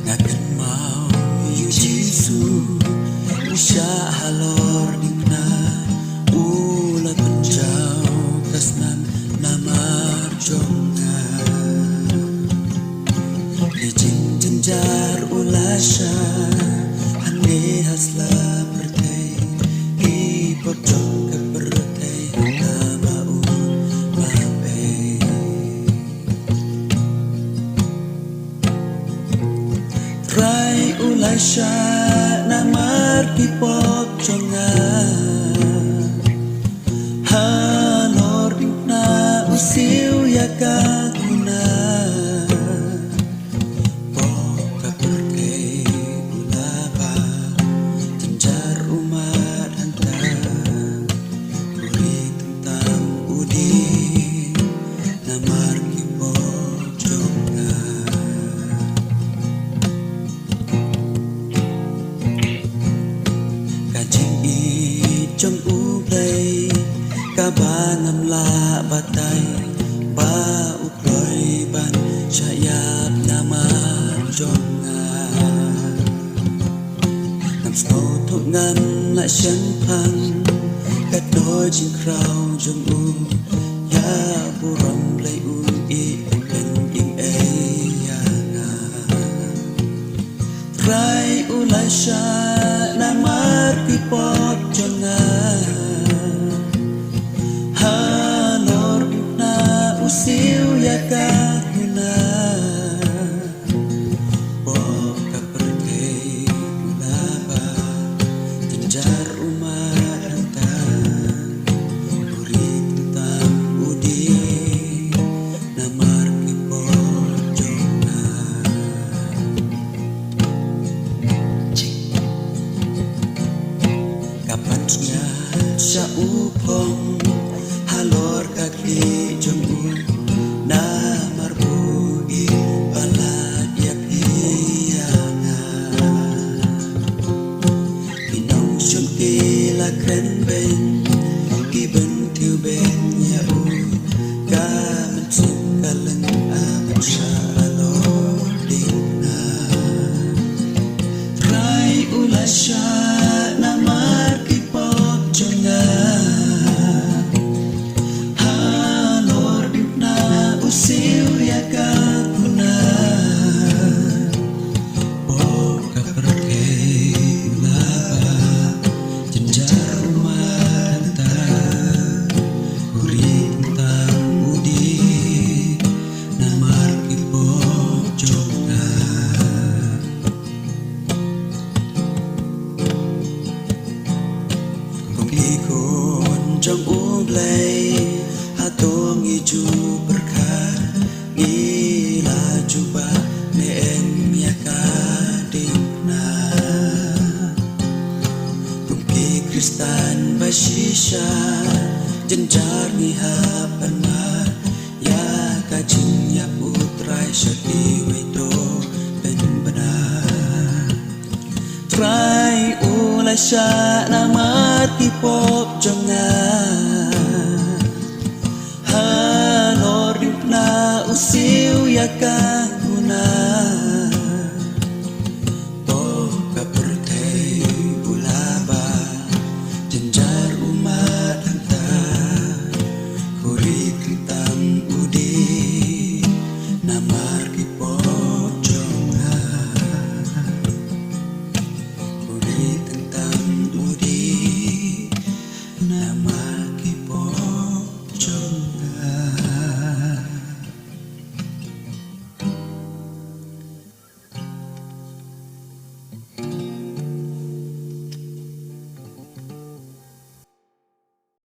Ngakan mau yu Jisu Usya halor dingna Ula penjau kasnan namar jonga Ijin jenjar ulasya Hane hasla bertay Ipotong kebertay Nama mabe Rai ulasya namar kipok jonga Halor dingna usiu yakaguna Boka perke ulaba Jenjar umat hantar Kuri tentang udi Namar kipok jonga Trong ublay kabanam la batay ba ukloy ban syayap namar jonga nam snow thok ngam la shan phang kat đôi chim krau jong u ya buram play u I ken ing e ya nga rai ulasha namar pipot jonga Halor na usiu yakaguna Boka perke ulaba Jenjar umat hantar Uri tentang udi Namar kipot jonga Kapatnya sa upong halor kaki jengul namar bui balad yak iyanga Pinong syunti la kren ben Kiben tiu ben ya u Kaman sing kaleng aman sya alor dingna Rai ulasya namar kipok jonga Usiu yakaguna Boka perke ulaba Jenjar mata Uri tentang udi Namar kipok jonga Kong ikon trong ublay Hatong iju berkah Gila juba neeng yakadikna Kumki kristan basisya Jenjar ngihapan ma Ya kajing ya putrai syaki wedo ben benar Trai ulasya namar kipok jonga Halor dipna usiu yakaguna